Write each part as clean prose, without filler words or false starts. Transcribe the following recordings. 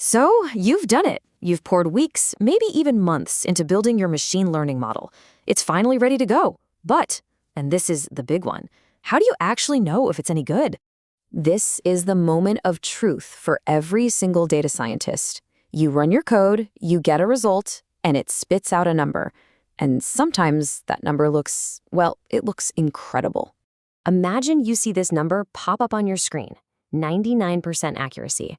So, you've done it. You've poured weeks, maybe even months, into building your machine learning model. It's finally ready to go. But, and this is the big one, how do you actually know if it's any good? This is the moment of truth for every single data scientist. You run your code, you get a result, and it spits out a number. And sometimes that number looks, well, it looks incredible. Imagine you see this number pop up on your screen, 99% accuracy.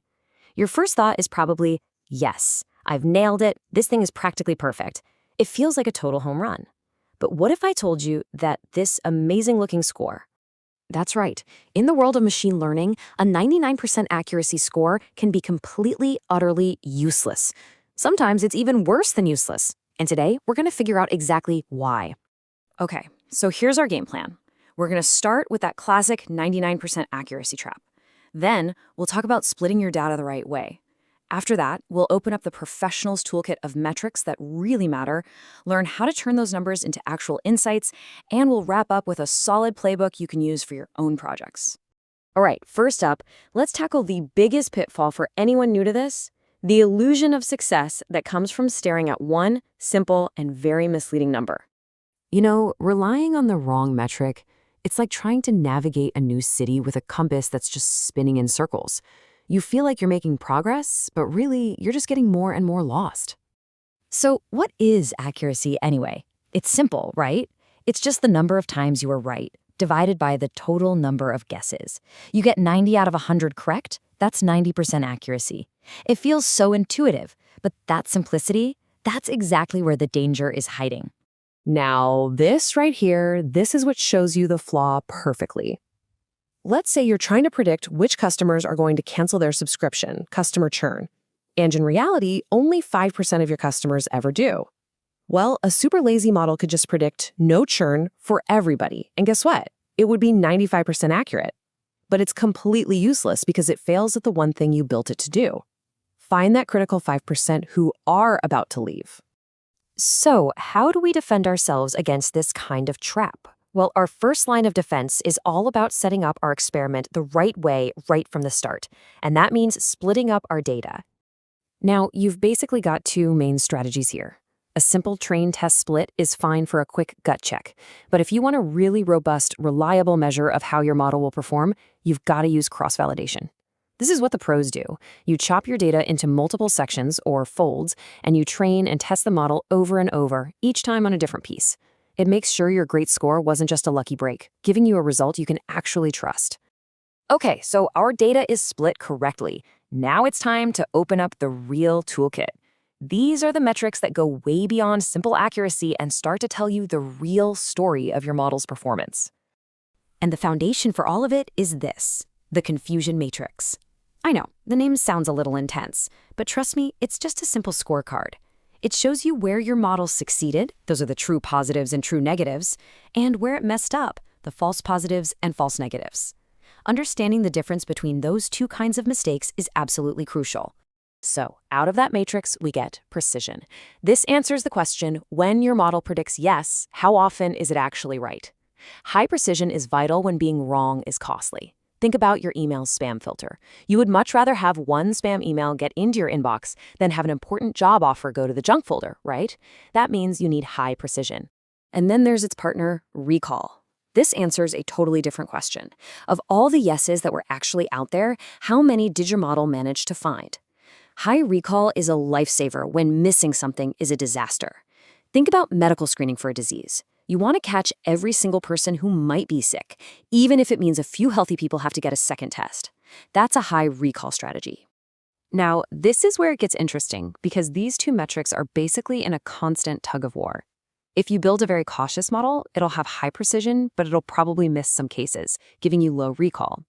Your first thought is probably, yes, I've nailed it. This thing is practically perfect. It feels like a total home run. But what if I told you that this amazing-looking score? That's right. In the world of machine learning, a 99% accuracy score can be completely, utterly useless. Sometimes it's even worse than useless. And today, we're going to figure out exactly why. Okay, so here's our game plan. We're going to start with that classic 99% accuracy trap. Then, we'll talk about splitting your data the right way. After that, we'll open up the professional's toolkit of metrics that really matter, learn how to turn those numbers into actual insights, and we'll wrap up with a solid playbook you can use for your own projects. All right, first up, let's tackle the biggest pitfall for anyone new to this, the illusion of success that comes from staring at one simple and very misleading number. You know, relying on the wrong metric, it's like trying to navigate a new city with a compass that's just spinning in circles. You feel like you're making progress, but really, you're just getting more and more lost. So what is accuracy anyway? It's simple, right? It's just the number of times you were right, divided by the total number of guesses. You get 90 out of 100 correct, that's 90% accuracy. It feels so intuitive, but that simplicity, that's exactly where the danger is hiding. Now, this right here, this is what shows you the flaw perfectly. Let's say you're trying to predict which customers are going to cancel their subscription, customer churn. And in reality, only 5% of your customers ever do. Well, a super lazy model could just predict no churn for everybody. And guess what? It would be 95% accurate. But it's completely useless because it fails at the one thing you built it to do. Find that critical 5% who are about to leave. So, how do we defend ourselves against this kind of trap? Well, our first line of defense is all about setting up our experiment the right way right from the start, and that means splitting up our data. Now, you've basically got two main strategies here. A simple train test split is fine for a quick gut check, but if you want a really robust, reliable measure of how your model will perform, you've got to use cross-validation. This is what the pros do. You chop your data into multiple sections, or folds, and you train and test the model over and over, each time on a different piece. It makes sure your great score wasn't just a lucky break, giving you a result you can actually trust. Okay, so our data is split correctly. Now it's time to open up the real toolkit. These are the metrics that go way beyond simple accuracy and start to tell you the real story of your model's performance. And the foundation for all of it is this, the confusion matrix. I know, the name sounds a little intense, but trust me, it's just a simple scorecard. It shows you where your model succeeded, those are the true positives and true negatives, and where it messed up, the false positives and false negatives. Understanding the difference between those two kinds of mistakes is absolutely crucial. So, out of that matrix, we get precision. This answers the question, when your model predicts yes, how often is it actually right? High precision is vital when being wrong is costly. Think about your email spam filter. You would much rather have one spam email get into your inbox than have an important job offer go to the junk folder, right? That means you need high precision. And then there's its partner, recall. This answers a totally different question. Of all the yeses that were actually out there, how many did your model manage to find? High recall is a lifesaver when missing something is a disaster. Think about medical screening for a disease. You want to catch every single person who might be sick, even if it means a few healthy people have to get a second test. That's a high recall strategy. Now, this is where it gets interesting because these two metrics are basically in a constant tug of war. If you build a very cautious model, it'll have high precision, but it'll probably miss some cases, giving you low recall.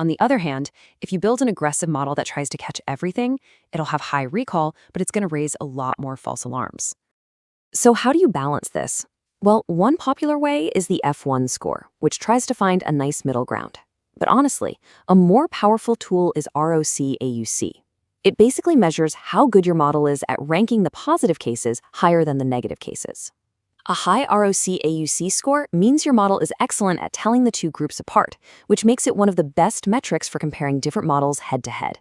On the other hand, if you build an aggressive model that tries to catch everything, it'll have high recall, but it's going to raise a lot more false alarms. So how do you balance this? Well, one popular way is the F1 score, which tries to find a nice middle ground. But honestly, a more powerful tool is ROC-AUC. It basically measures how good your model is at ranking the positive cases higher than the negative cases. A high ROC-AUC score means your model is excellent at telling the two groups apart, which makes it one of the best metrics for comparing different models head-to-head.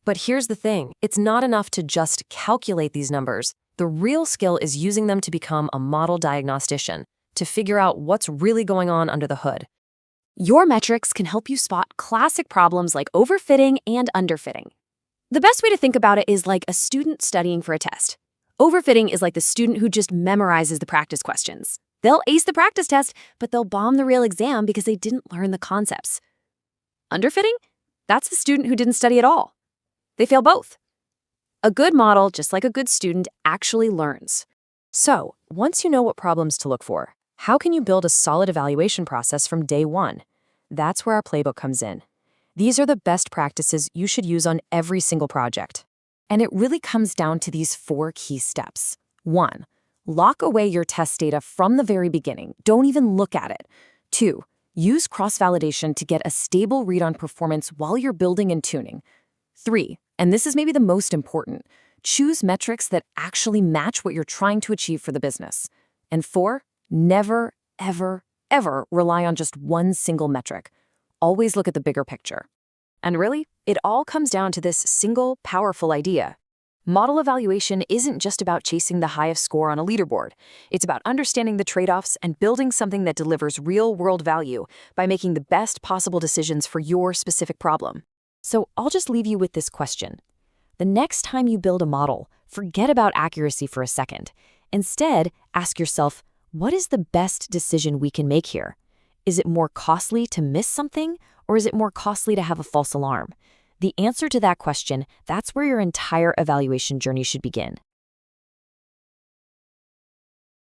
But here's the thing, it's not enough to just calculate these numbers. The real skill is using them to become a model diagnostician, to figure out what's really going on under the hood. Your metrics can help you spot classic problems like overfitting and underfitting. The best way to think about it is like a student studying for a test. Overfitting is like the student who just memorizes the practice questions. They'll ace the practice test, but they'll bomb the real exam because they didn't learn the concepts. Underfitting? That's the student who didn't study at all. They fail both. A good model, just like a good student, actually learns. So, once you know what problems to look for, how can you build a solid evaluation process from day one? That's where our playbook comes in. These are the best practices you should use on every single project. And it really comes down to these 4 key steps. 1. Lock away your test data from the very beginning. Don't even look at it. 2. Use cross-validation to get a stable read on performance while you're building and tuning. 3. And this is maybe the most important. Choose metrics that actually match what you're trying to achieve for the business. And 4. Never, ever, ever rely on just one single metric. Always look at the bigger picture. And really, it all comes down to this single, powerful idea. Model evaluation isn't just about chasing the highest score on a leaderboard. It's about understanding the trade-offs and building something that delivers real-world value by making the best possible decisions for your specific problem. So I'll just leave you with this question. The next time you build a model, forget about accuracy for a second. Instead, ask yourself, what is the best decision we can make here? Is it more costly to miss something, or is it more costly to have a false alarm? The answer to that question, that's where your entire evaluation journey should begin.